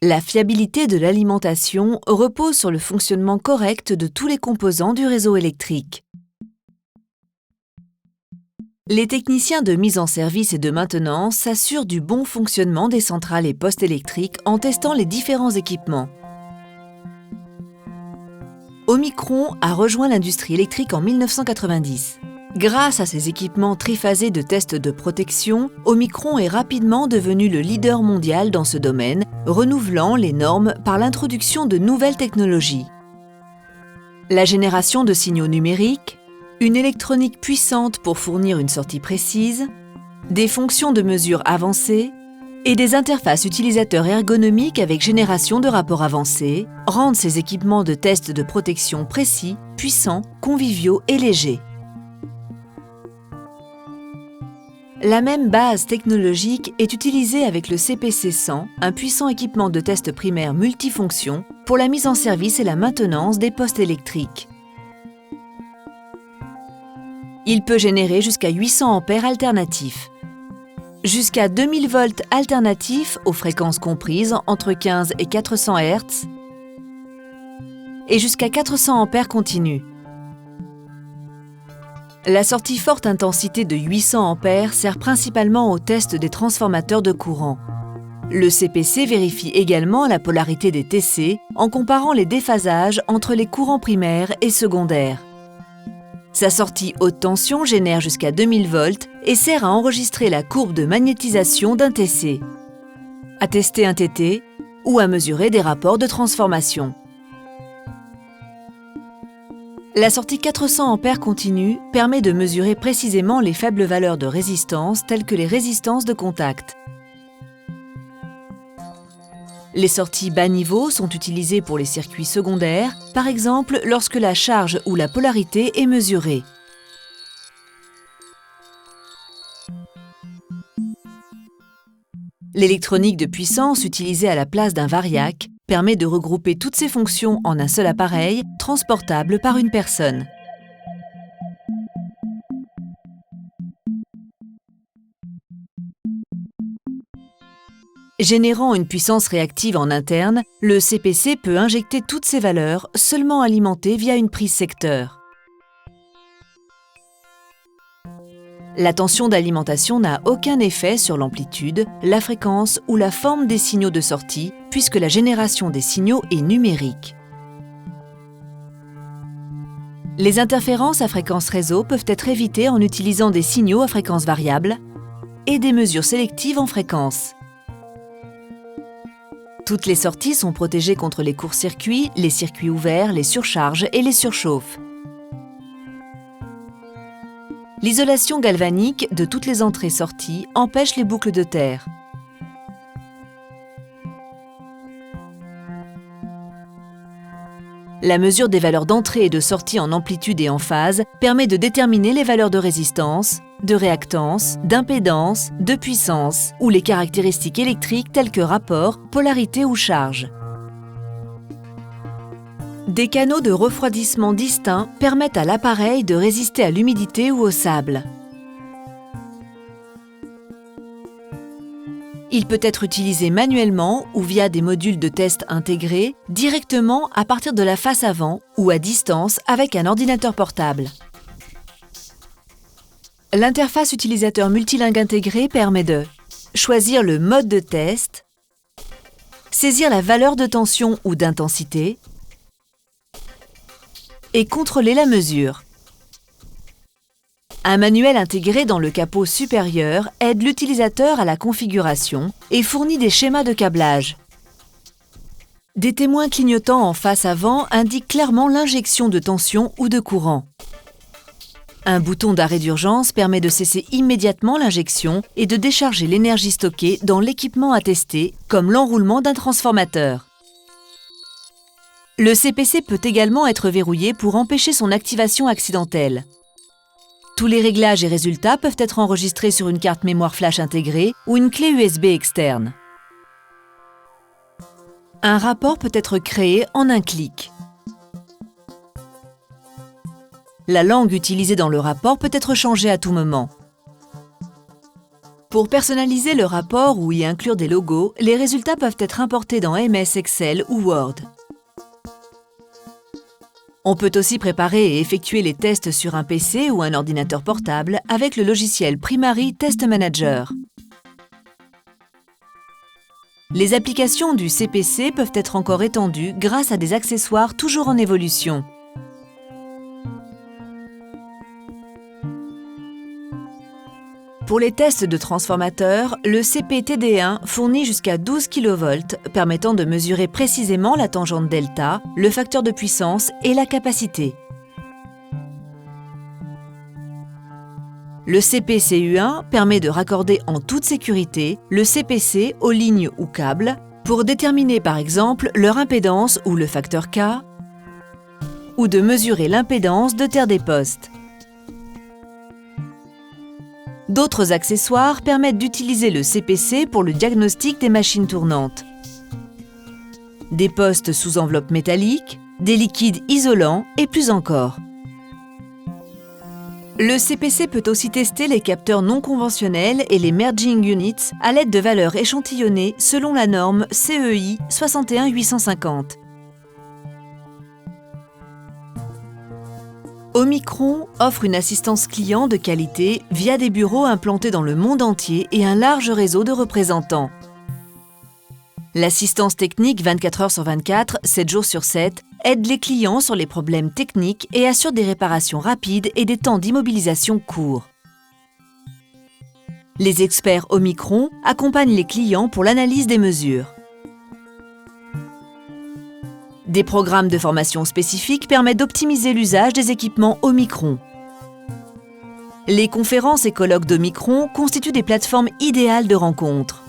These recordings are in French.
La fiabilité de l'alimentation repose sur le fonctionnement correct de tous les composants du réseau électrique. Les techniciens de mise en service et de maintenance s'assurent du bon fonctionnement des centrales et postes électriques en testant les différents équipements. Omicron a rejoint l'industrie électrique en 1990. Grâce à ses équipements triphasés de tests de protection, Omicron est rapidement devenu le leader mondial dans ce domaine, renouvelant les normes par l'introduction de nouvelles technologies. La génération de signaux numériques, une électronique puissante pour fournir une sortie précise, des fonctions de mesure avancées et des interfaces utilisateurs ergonomiques avec génération de rapports avancés rendent ces équipements de test de protection précis, puissants, conviviaux et légers. La même base technologique est utilisée avec le CPC-100, un puissant équipement de test primaire multifonction pour la mise en service et la maintenance des postes électriques. Il peut générer jusqu'à 800 ampères alternatifs. Jusqu'à 2000 volts alternatifs aux fréquences comprises entre 15 et 400 Hz et jusqu'à 400 ampères continus. La sortie forte intensité de 800 ampères sert principalement au test des transformateurs de courant. Le CPC vérifie également la polarité des TC en comparant les déphasages entre les courants primaires et secondaires. Sa sortie haute tension génère jusqu'à 2000 volts et sert à enregistrer la courbe de magnétisation d'un TC, à tester un TT ou à mesurer des rapports de transformation. La sortie 400 ampères continue permet de mesurer précisément les faibles valeurs de résistance telles que les résistances de contact. Les sorties bas niveau sont utilisées pour les circuits secondaires, par exemple lorsque la charge ou la polarité est mesurée. L'électronique de puissance utilisée à la place d'un variac permet de regrouper toutes ces fonctions en un seul appareil, transportable par une personne. Générant une puissance réactive en interne, le CPC peut injecter toutes ces valeurs seulement alimentées via une prise secteur. La tension d'alimentation n'a aucun effet sur l'amplitude, la fréquence ou la forme des signaux de sortie, puisque la génération des signaux est numérique. Les interférences à fréquence réseau peuvent être évitées en utilisant des signaux à fréquence variable et des mesures sélectives en fréquence. Toutes les sorties sont protégées contre les courts-circuits, les circuits ouverts, les surcharges et les surchauffes. L'isolation galvanique de toutes les entrées-sorties empêche les boucles de terre. La mesure des valeurs d'entrée et de sortie en amplitude et en phase permet de déterminer les valeurs de résistance, de réactance, d'impédance, de puissance ou les caractéristiques électriques telles que rapport, polarité ou charge. Des canaux de refroidissement distincts permettent à l'appareil de résister à l'humidité ou au sable. Il peut être utilisé manuellement ou via des modules de test intégrés, directement à partir de la face avant ou à distance avec un ordinateur portable. L'interface utilisateur multilingue intégrée permet de choisir le mode de test, saisir la valeur de tension ou d'intensité et contrôler la mesure. Un manuel intégré dans le capot supérieur aide l'utilisateur à la configuration et fournit des schémas de câblage. Des témoins clignotants en face avant indiquent clairement l'injection de tension ou de courant. Un bouton d'arrêt d'urgence permet de cesser immédiatement l'injection et de décharger l'énergie stockée dans l'équipement à tester, comme l'enroulement d'un transformateur. Le CPC peut également être verrouillé pour empêcher son activation accidentelle. Tous les réglages et résultats peuvent être enregistrés sur une carte mémoire flash intégrée ou une clé USB externe. Un rapport peut être créé en un clic. La langue utilisée dans le rapport peut être changée à tout moment. Pour personnaliser le rapport ou y inclure des logos, les résultats peuvent être importés dans MS Excel ou Word. On peut aussi préparer et effectuer les tests sur un PC ou un ordinateur portable avec le logiciel Primary Test Manager. Les applications du CPC peuvent être encore étendues grâce à des accessoires toujours en évolution. Pour les tests de transformateurs, le CPTD1 fournit jusqu'à 12 kV, permettant de mesurer précisément la tangente delta, le facteur de puissance et la capacité. Le CPCU1 permet de raccorder en toute sécurité le CPC aux lignes ou câbles pour déterminer par exemple leur impédance ou le facteur K, ou de mesurer l'impédance de terre des postes. D'autres accessoires permettent d'utiliser le CPC pour le diagnostic des machines tournantes. Des postes sous enveloppe métallique, des liquides isolants et plus encore. Le CPC peut aussi tester les capteurs non conventionnels et les merging units à l'aide de valeurs échantillonnées selon la norme CEI 61850. Omicron offre une assistance client de qualité via des bureaux implantés dans le monde entier et un large réseau de représentants. L'assistance technique 24 heures sur 24, 7 jours sur 7, aide les clients sur les problèmes techniques et assure des réparations rapides et des temps d'immobilisation courts. Les experts Omicron accompagnent les clients pour l'analyse des mesures. Des programmes de formation spécifiques permettent d'optimiser l'usage des équipements Omicron. Les conférences et colloques d'Omicron constituent des plateformes idéales de rencontres.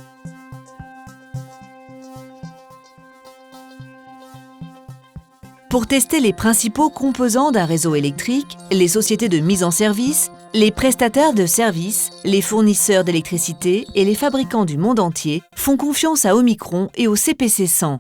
Pour tester les principaux composants d'un réseau électrique, les sociétés de mise en service, les prestataires de services, les fournisseurs d'électricité et les fabricants du monde entier font confiance à Omicron et au CPC 100.